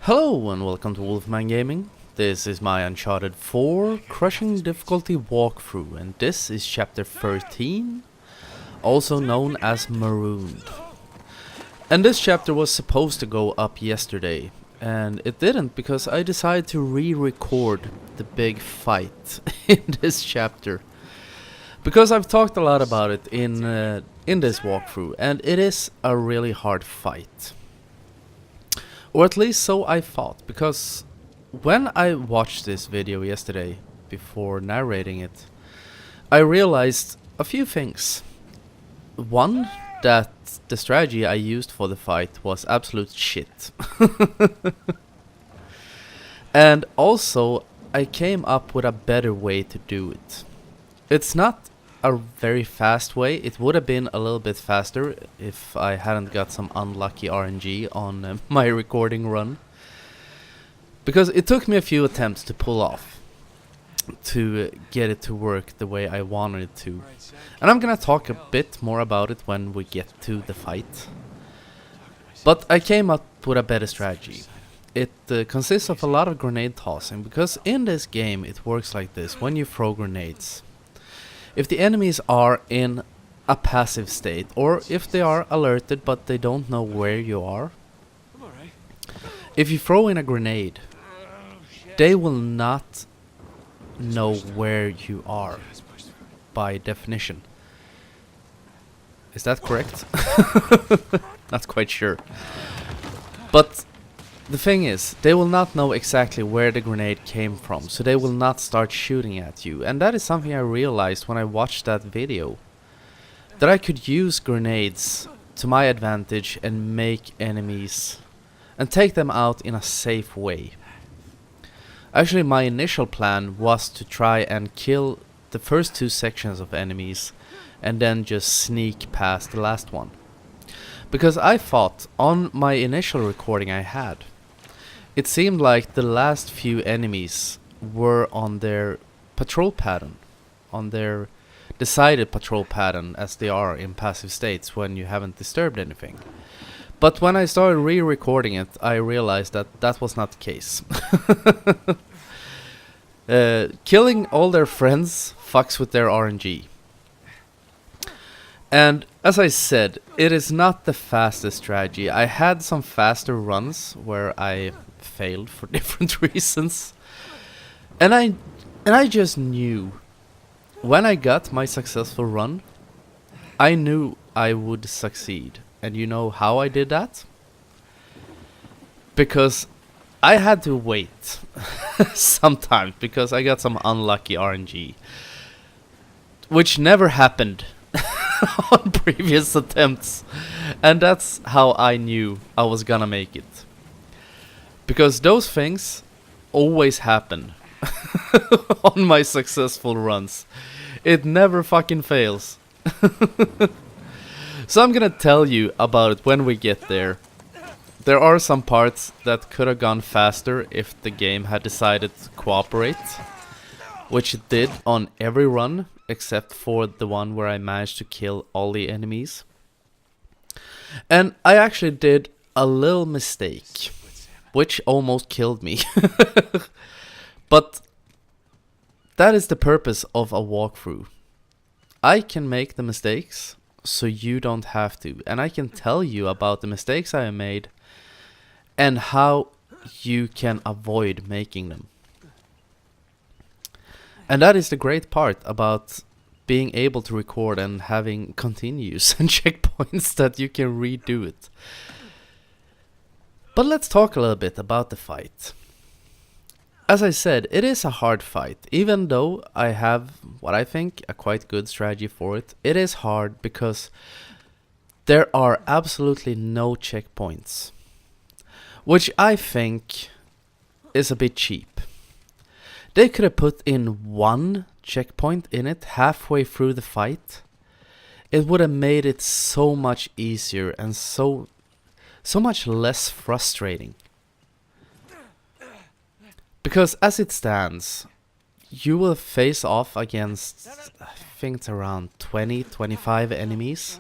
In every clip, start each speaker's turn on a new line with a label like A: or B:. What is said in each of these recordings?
A: Hello and welcome to Wolfman Gaming. This is my Uncharted 4 Crushing Difficulty walkthrough, and this is chapter 13, also known as Marooned. And this chapter was supposed to go up yesterday, and it didn't because I decided to re-record the big fight in this chapter. Because I've talked a lot about it in this walkthrough, and it is a really hard fight. Or at least so I thought, because when I watched this video yesterday, before narrating it, I realized a few things. One, that the strategy I used for the fight was absolute shit. And also, I came up with a better way to do it. It's not a very fast way. It would have been a little bit faster if I hadn't got some unlucky RNG on my recording run. Because it took me a few attempts to pull off, to get it to work the way I wanted it to. And I'm gonna talk a bit more about it when we get to the fight. But I came up with a better strategy. It consists of a lot of grenade tossing, because in this game it works like this. When you throw grenades, if the enemies are in a passive state, or if they are alerted but they don't know where you are, if you throw in a grenade, they will not know where you are, by definition. Is that correct? Not quite sure. But the thing is, they will not know exactly where the grenade came from, so they will not start shooting at you. And that is something I realized when I watched that video. That I could use grenades to my advantage and make enemies and take them out in a safe way. Actually, my initial plan was to try and kill the first two sections of enemies and then just sneak past the last one. Because I thought on my initial recording I had, it seemed like the last few enemies were on their patrol pattern, on their decided patrol pattern, as they are in passive states when you haven't disturbed anything. But when I started re-recording it, I realized that that was not the case. Killing all their friends fucks with their RNG. And as I said, it is not the fastest strategy. I had some faster runs where I failed for different reasons, and I just knew when I got my successful run, I knew I would succeed. And you know how I did that? Because I had to wait sometimes, because I got some unlucky RNG, which never happened on previous attempts, and that's how I knew I was gonna make it. Because those things always happen on my successful runs. It never fucking fails. So I'm gonna tell you about it when we get there. There are some parts that could have gone faster if the game had decided to cooperate, which it did on every run except for the one where I managed to kill all the enemies. And I actually did a little mistake, which almost killed me. But that is the purpose of a walkthrough. I can make the mistakes, so you don't have to. And I can tell you about the mistakes I have made and how you can avoid making them. And that is the great part about being able to record and having continues and checkpoints, that you can redo it. But let's talk a little bit about the fight. As I said, it is a hard fight. Even though I have what I think a quite good strategy for it, it is hard because there are absolutely no checkpoints, which I think is a bit cheap. They could have put in one checkpoint in it halfway through the fight. It would have made it so much easier and so much less frustrating. Because as it stands, you will face off against, I think it's around 20-25 enemies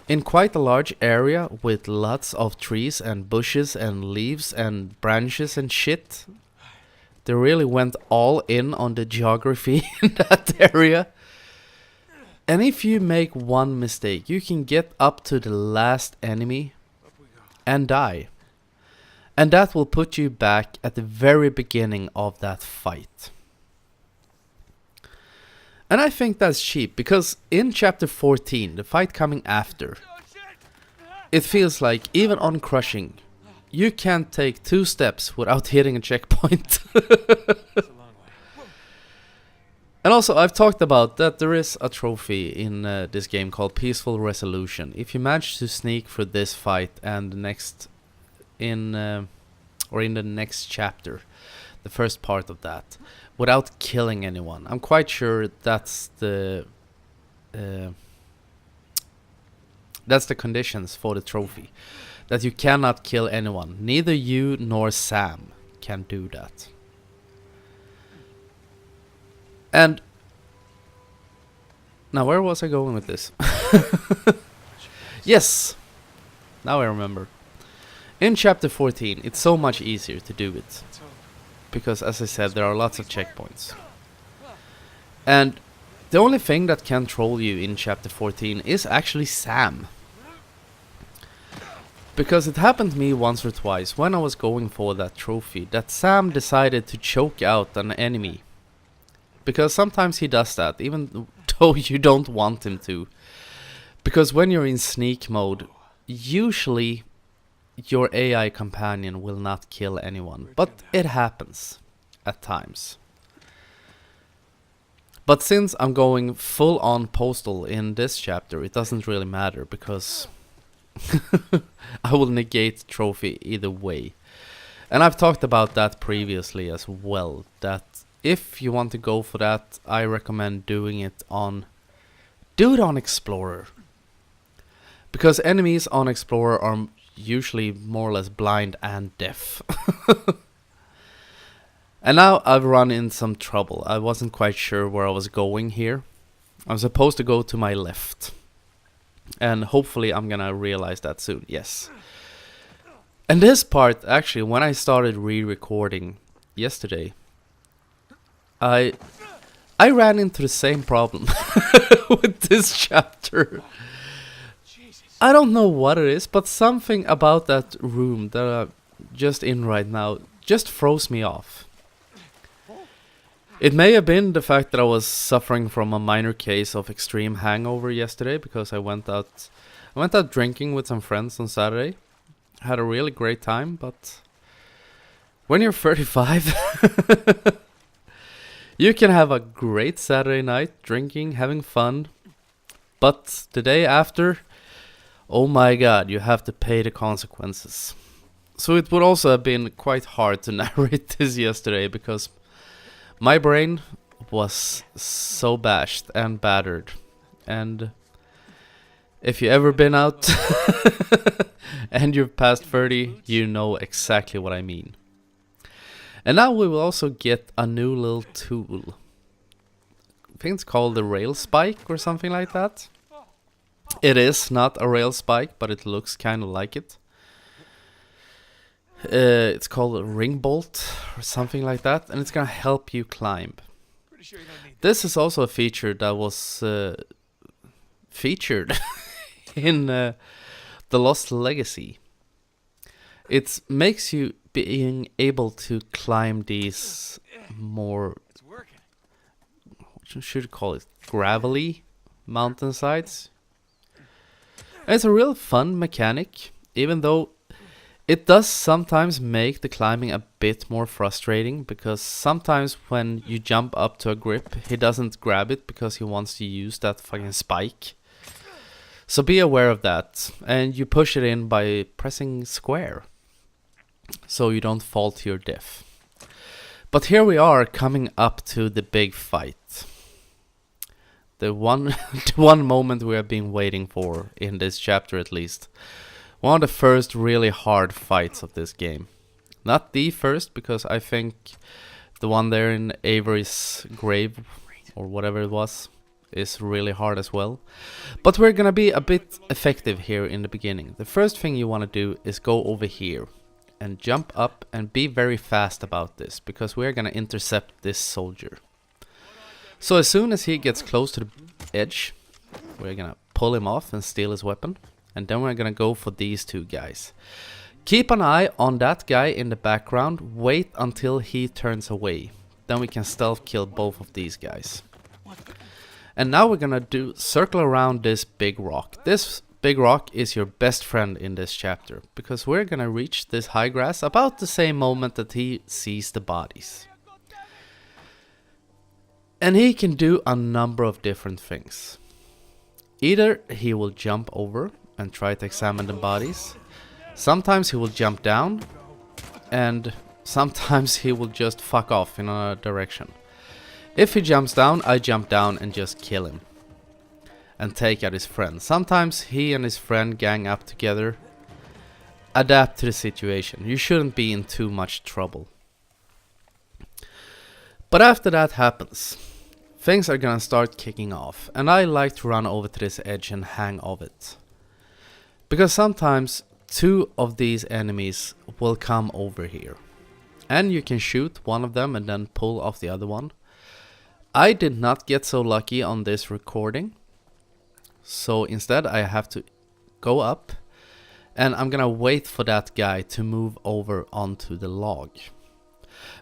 A: in quite a large area with lots of trees and bushes and leaves and branches and shit. They really went all in on the geography in that area. And if you make one mistake, you can get up to the last enemy and die. And that will put you back at the very beginning of that fight. And I think that's cheap, because in chapter 14, the fight coming after, it feels like, even on crushing, you can't take 2 steps without hitting a checkpoint. And also, I've talked about that there is a trophy in this game called Peaceful Resolution. If you manage to sneak through this fight and the next in the next chapter, the first part of that, without killing anyone, I'm quite sure that's the conditions for the trophy. That you cannot kill anyone. Neither you nor Sam can do that. And now, where was I going with this? Yes, now I remember. In chapter 14, it's so much easier to do it, because, as I said, there are lots of checkpoints. And the only thing that can troll you in chapter 14 is actually Sam. Because it happened to me once or twice when I was going for that trophy, that Sam decided to choke out an enemy. Because sometimes he does that, even though you don't want him to. Because when you're in sneak mode, usually your AI companion will not kill anyone. But it happens at times. But since I'm going full on postal in this chapter, it doesn't really matter, because I will negate trophy either way. And I've talked about that previously as well, that if you want to go for that, I recommend doing it on Explorer. Because enemies on Explorer are usually more or less blind and deaf. And now I've run in some trouble. I wasn't quite sure where I was going here. I'm supposed to go to my left. And hopefully I'm gonna realize that soon, yes. And this part, actually, when I started re-recording yesterday, I ran into the same problem with this chapter. I don't know what it is, but something about that room that I'm just in right now just throws me off. It may have been the fact that I was suffering from a minor case of extreme hangover yesterday, because I went out drinking with some friends on Saturday. Had a really great time, but when you're 35, you can have a great Saturday night, drinking, having fun, but the day after, oh my god, you have to pay the consequences. So it would also have been quite hard to narrate this yesterday, because my brain was so bashed and battered. And if you've ever been out and you've passed 30, you know exactly what I mean. And now we will also get a new little tool. I think it's called the rail spike or something like that. It is not a rail spike, but it looks kind of like it. It's called a ring bolt or something like that, and it's gonna help you climb. This is also a feature that was featured in The Lost Legacy. It makes you being able to climb these more, what should you call it, gravelly mountainsides. And it's a real fun mechanic, even though it does sometimes make the climbing a bit more frustrating, because sometimes when you jump up to a grip, he doesn't grab it because he wants to use that fucking spike. So be aware of that, and you push it in by pressing square, so you don't fall to your death. But here we are coming up to the big fight. The one moment we have been waiting for in this chapter, at least. One of the first really hard fights of this game. Not the first, because I think the one there in Avery's grave, or whatever it was, is really hard as well. But we're gonna be a bit effective here in the beginning. The first thing you want to do is go over here and jump up and be very fast about this, because we're gonna intercept this soldier. So as soon as he gets close to the edge, we're gonna pull him off and steal his weapon, and then we're gonna go for these two guys. Keep an eye on that guy in the background, wait until he turns away. Then we can stealth kill both of these guys. And now we're gonna circle around this big rock. This big rock is your best friend in this chapter, because we're gonna reach this high grass about the same moment that he sees the bodies. And he can do a number of different things. Either he will jump over and try to examine the bodies. Sometimes he will jump down, and sometimes he will just fuck off in another direction. If he jumps down, I jump down and just kill him and take out his friend. Sometimes he and his friend gang up together. Adapt to the situation. You shouldn't be in too much trouble. But after that happens, things are gonna start kicking off, and I like to run over to this edge and hang of it. Because sometimes two of these enemies will come over here, and you can shoot one of them and then pull off the other one. I did not get so lucky on this recording, so instead I have to go up, and I'm gonna wait for that guy to move over onto the log.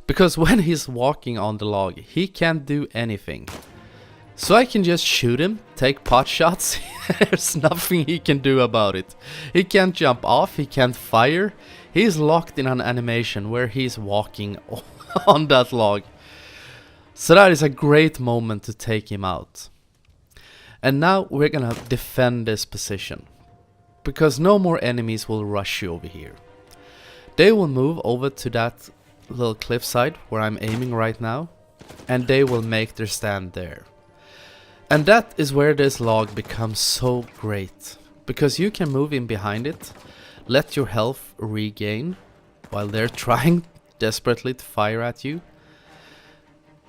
A: Because when he's walking on the log, he can't do anything. So I can just shoot him, take pot shots. There's nothing he can do about it. He can't jump off, he can't fire. He's locked in an animation where he's walking on that log. So that is a great moment to take him out. And now we're gonna defend this position, because no more enemies will rush you over here. They will move over to that little cliffside where I'm aiming right now, and they will make their stand there. And that is where this log becomes so great, because you can move in behind it, let your health regain while they're trying desperately to fire at you.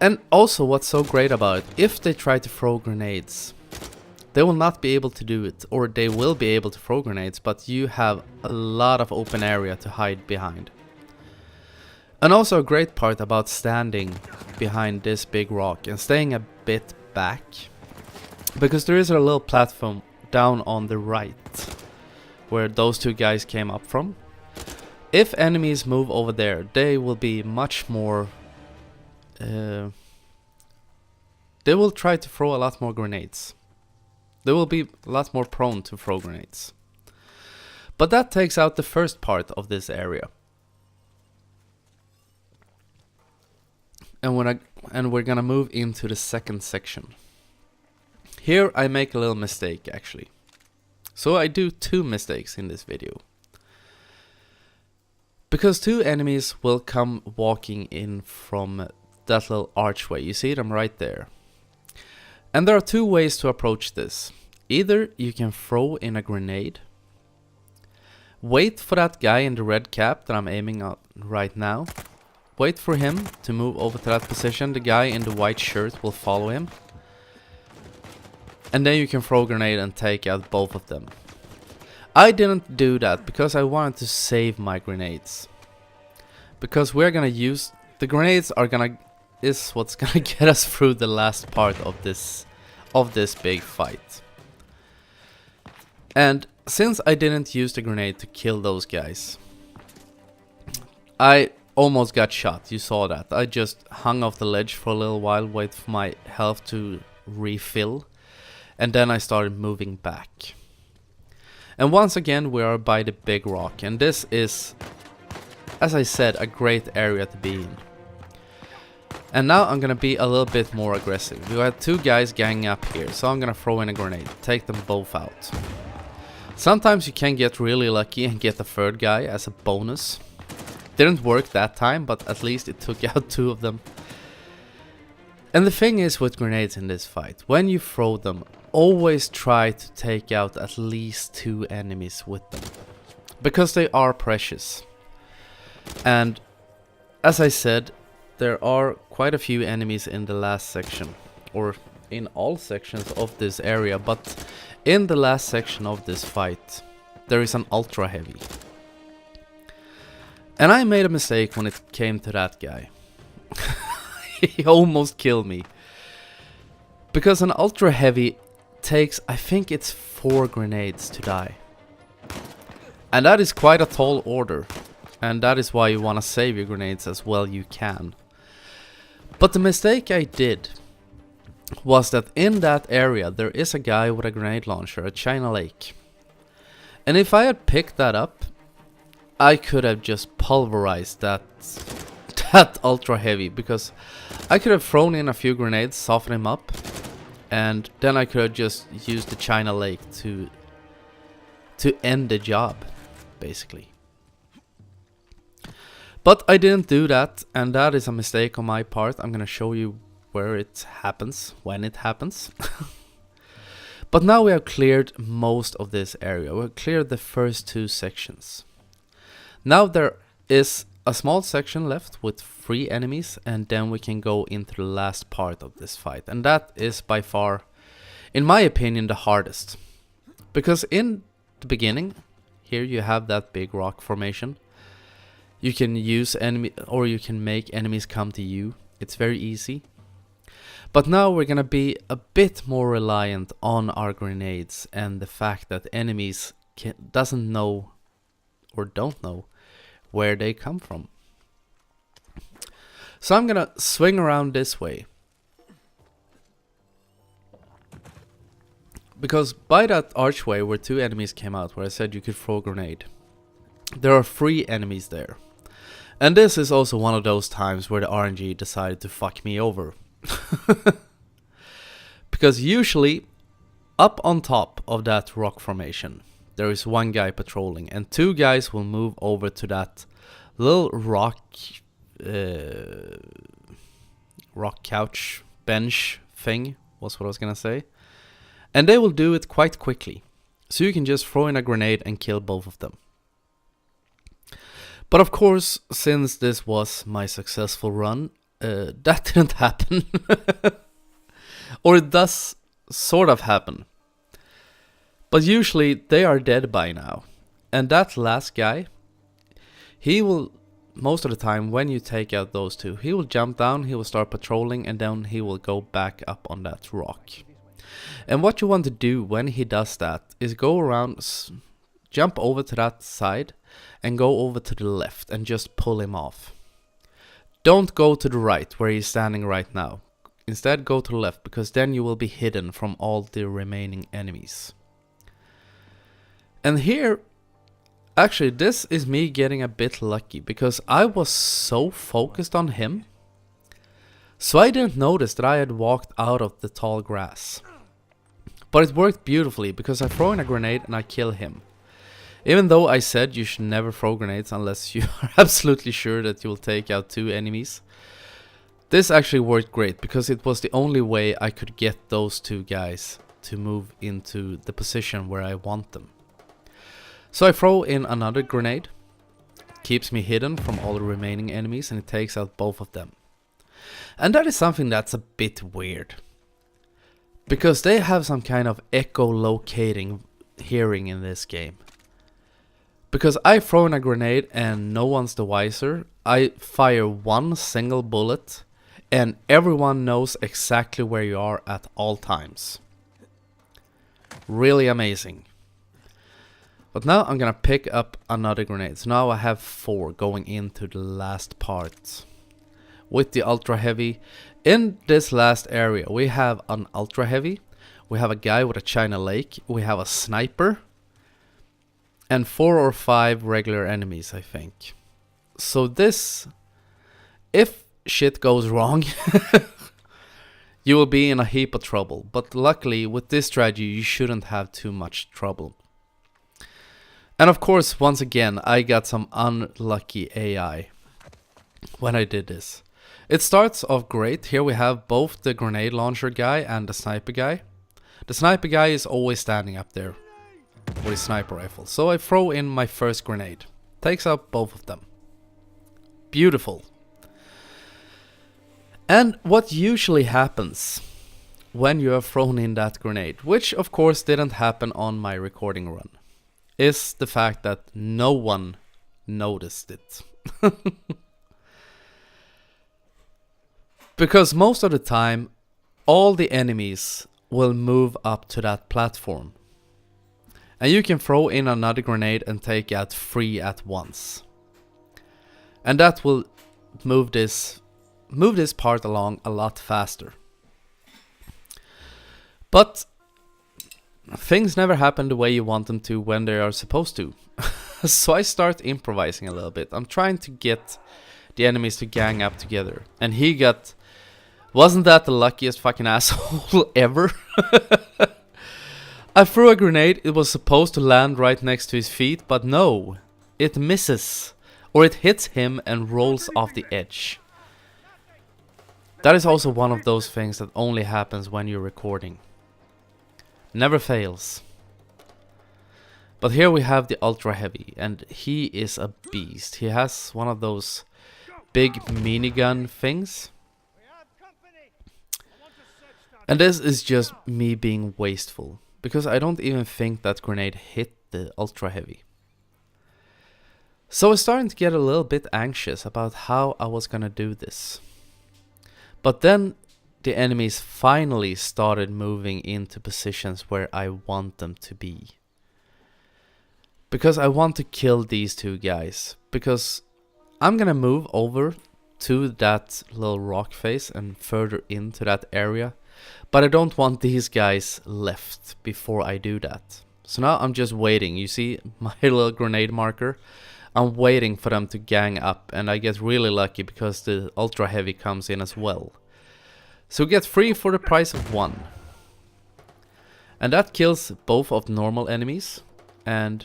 A: And also what's so great about it, if they try to throw grenades, they will not be able to do it, or they will be able to throw grenades, but you have a lot of open area to hide behind. And also a great part about standing behind this big rock and staying a bit back, because there is a little platform down on the right where those two guys came up from. If enemies move over there, they will be much more they will try to throw a lot more grenades. They will be a lot more prone to throw grenades. But that takes out the first part of this area. And we're gonna move into the second section. Here I make a little mistake actually. So I do two mistakes in this video. Because two enemies will come walking in from that little archway. You see them right there. And there are two ways to approach this. Either you can throw in a grenade, wait for that guy in the red cap that I'm aiming at right now, wait for him to move over to that position, the guy in the white shirt will follow him, and then you can throw a grenade and take out both of them. I didn't do that because I wanted to save my grenades, because we're gonna use the grenades is what's gonna get us through the last part of this big fight. And since I didn't use the grenade to kill those guys, I almost got shot. You saw that. I just hung off the ledge for a little while, wait for my health to refill, and then I started moving back. And once again we are by the big rock, and this is, as I said, a great area to be in. And now I'm gonna be a little bit more aggressive. We got two guys ganging up here, so I'm gonna throw in a grenade, take them both out. Sometimes you can get really lucky and get a third guy as a bonus. Didn't work that time, but at least it took out two of them. And the thing is with grenades in this fight, when you throw them, always try to take out at least two enemies with them, because they are precious. And as I said, there are quite a few enemies in the last section, or in all sections of this area, but in the last section of this fight, there is an ultra heavy. And I made a mistake when it came to that guy. He almost killed me. Because an ultra heavy takes, I think it's 4 grenades to die. And that is quite a tall order. And that is why you want to save your grenades as well you can. But the mistake I did was that in that area there is a guy with a grenade launcher at China Lake. And if I had picked that up, I could have just pulverized that ultra heavy, because I could have thrown in a few grenades, soften him up, and then I could have just used the China Lake to end the job, basically. But I didn't do that, and that is a mistake on my part. I'm gonna show you where it happens, when it happens. But now we have cleared most of this area. We've cleared the first 2 sections. Now there is a small section left with 3 enemies, and then we can go into the last part of this fight. And that is by far, in my opinion, the hardest. Because in the beginning, here you have that big rock formation. You can use enemy, or you can make enemies come to you. It's very easy. But now we're gonna be a bit more reliant on our grenades and the fact that enemies doesn't know or don't know where they come from. So I'm gonna swing around this way. Because by that archway where 2 enemies came out, where I said you could throw a grenade, there are 3 enemies there. And this is also one of those times where the RNG decided to fuck me over. Because usually up on top of that rock formation there is 1 guy patrolling, and 2 guys will move over to that little rock couch bench thing, was what I was gonna say. And they will do it quite quickly, so you can just throw in a grenade and kill both of them. But of course, since this was my successful run, that didn't happen. Or it does sort of happen. But usually they are dead by now. And that last guy, he will, most of the time when you take out those 2, he will jump down, he will start patrolling, and then he will go back up on that rock. And what you want to do when he does that is go around, jump over to that side, and go over to the left and just pull him off. Don't go to the right where he's standing right now. Instead go to the left, because then you will be hidden from all the remaining enemies. And here, actually this is me getting a bit lucky, because I was so focused on him, so I didn't notice that I had walked out of the tall grass. But it worked beautifully, because I throw in a grenade and I kill him. Even though I said you should never throw grenades unless you are absolutely sure that you will take out 2 enemies. This actually worked great, because it was the only way I could get those 2 guys to move into the position where I want them. So I throw in another grenade, keeps me hidden from all the remaining enemies, and it takes out both of them. And that is something that's a bit weird, because they have some kind of echolocating hearing in this game. Because I throw in a grenade and no one's the wiser. I fire 1 single bullet and everyone knows exactly where you are at all times. Really amazing. But now I'm gonna pick up another grenade. So now I have 4 going into the last part. With the ultra heavy. In this last area we have an ultra heavy. We have a guy with a China Lake. We have a sniper. And 4 or 5 regular enemies, I think. So this, if shit goes wrong, you will be in a heap of trouble. But luckily, with this strategy, you shouldn't have too much trouble. And of course, once again, I got some unlucky AI when I did this. It starts off great. Here we have both the grenade launcher guy and the sniper guy. The sniper guy is always standing up there with his sniper rifle. So I throw in my first grenade. Takes out both of them. Beautiful. And what usually happens when you have thrown in that grenade, which of course didn't happen on my recording run, is the fact that no one noticed it. Because most of the time, all the enemies will move up to that platform. And you can throw in another grenade and take out 3 at once. And that will move this part along a lot faster. But things never happen the way you want them to when they are supposed to. So I start improvising a little bit. I'm trying to get the enemies to gang up together. And he got... Wasn't that the luckiest fucking asshole ever? I threw a grenade, it was supposed to land right next to his feet, but no. It misses. Or it hits him and rolls off the edge. That is also one of those things that only happens when you're recording. Never fails. But here we have the Ultra Heavy, and he is a beast. He has one of those big minigun things. And this is just me being wasteful, because I don't even think that grenade hit the Ultra Heavy. So I was starting to get a little bit anxious about how I was gonna do this. But then the enemies finally started moving into positions where I want them to be. Because I want to kill these two guys. Because I'm gonna move over to that little rock face and further into that area. But I don't want these guys left before I do that. So now I'm just waiting. You see my little grenade marker? I'm waiting for them to gang up, and I get really lucky because the Ultra Heavy comes in as well. So we get 3 for the price of 1. And that kills both of the normal enemies. And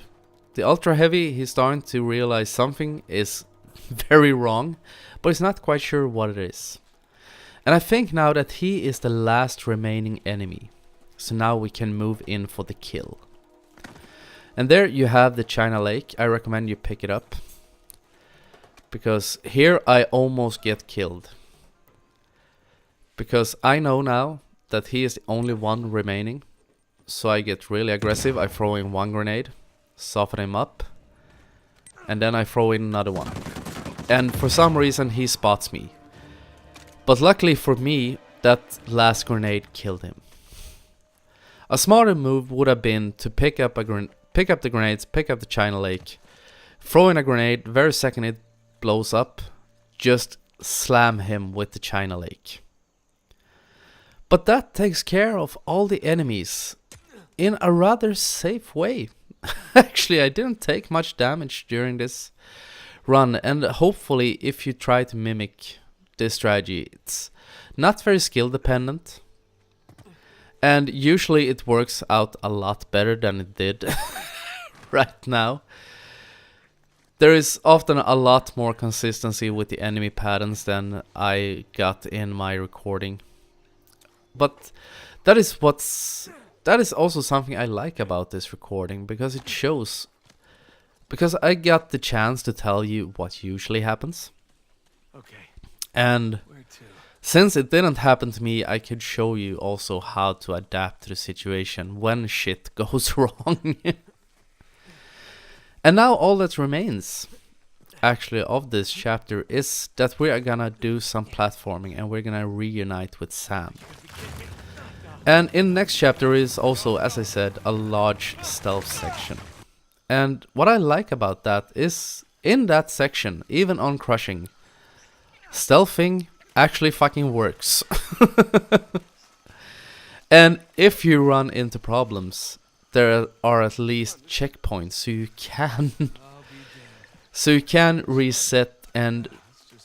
A: the Ultra Heavy, he's starting to realize something is very wrong, but he's not quite sure what it is. And I think now that he is the last remaining enemy. So now we can move in for the kill. And there you have the China Lake. I recommend you pick it up. Because here I almost get killed. Because I know now that he is the only one remaining. So I get really aggressive. I throw in 1 grenade. Soften him up. And then I throw in another one. And for some reason he spots me. But luckily for me, that last grenade killed him. A smarter move would have been to pick up the grenades, pick up the China Lake, throw in a grenade, very second it blows up, just slam him with the China Lake. But that takes care of all the enemies in a rather safe way. Actually, I didn't take much damage during this run, and hopefully if you try to mimic this strategy, it's not very skill dependent, and usually it works out a lot better than it did right now. There is often a lot more consistency with the enemy patterns than I got in my recording, but that is also something I like about this recording, because it shows, because I got the chance to tell you what usually happens.
B: Okay.
A: And since it didn't happen to me, I could show you also how to adapt to the situation when shit goes wrong. And now all that remains, actually, of this chapter is that we are gonna do some platforming and we're gonna reunite with Sam. And in the next chapter is also, as I said, a large stealth section. And what I like about that is, in that section, even on crushing, stealthing actually fucking works. And if you run into problems, there are at least checkpoints so you can reset, and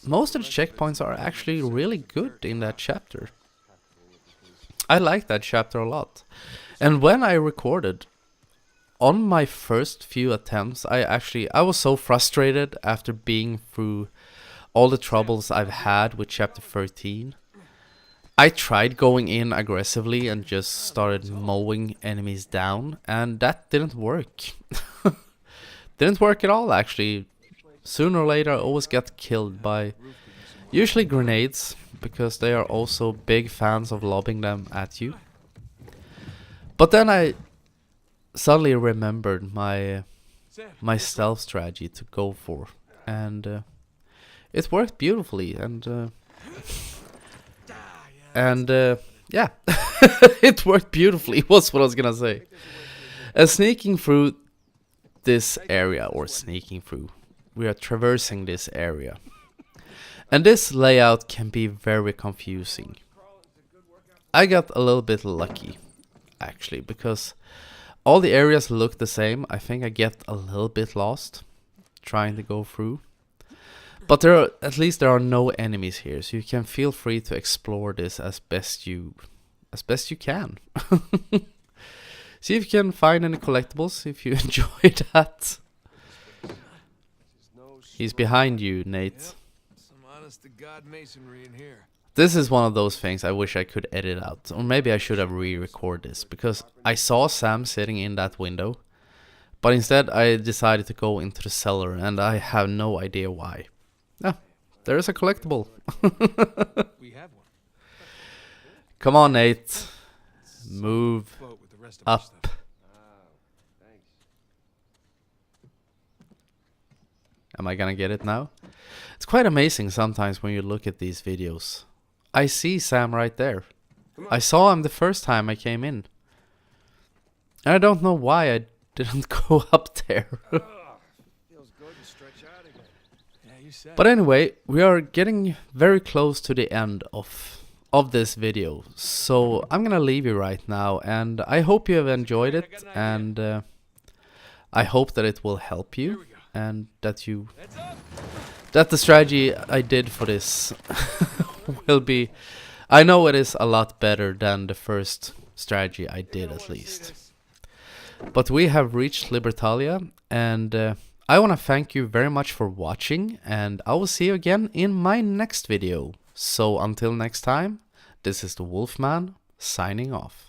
A: most of the checkpoints are actually really good in that chapter. I like that chapter a lot. And when I recorded, on my first few attempts, I was so frustrated after being through all the troubles I've had with chapter 13. I tried going in aggressively and just started mowing enemies down, and that didn't work. Didn't work at all, actually. Sooner or later I always got killed by usually grenades, because they are also big fans of lobbing them at you. But then I suddenly remembered my stealth strategy to go for, and it worked beautifully, and yeah, it worked beautifully was what I was gonna say. Sneaking through this area, or sneaking through, we are traversing this area, and this layout can be very confusing. I got a little bit lucky, actually, because all the areas look the same. I think I get a little bit lost trying to go through. But at least there are no enemies here, so you can feel free to explore this as best you can. See if you can find any collectibles if you enjoy that. He's behind you, Nate.
B: Some honest to God masonry in here.
A: This is one of those things I wish I could edit out, or maybe I should have re-recorded this, because I saw Sam sitting in that window, but instead I decided to go into the cellar, and I have no idea why. Ah, there is a collectible.
B: We have one.
A: Come on, Nate. Move up. Am I gonna get it now? It's quite amazing sometimes when you look at these videos. I see Sam right there. I saw him the first time I came in. And I don't know why I didn't go up there. But anyway, we are getting very close to the end of this video. So I'm gonna leave you right now, and I hope you have enjoyed it, and I hope that it will help you, and that the strategy I did for this will be, I know it is a lot better than the first strategy I did, at least. But we have reached Libertalia, and I want to thank you very much for watching, and I will see you again in my next video. So until next time, this is the Wolfman signing off.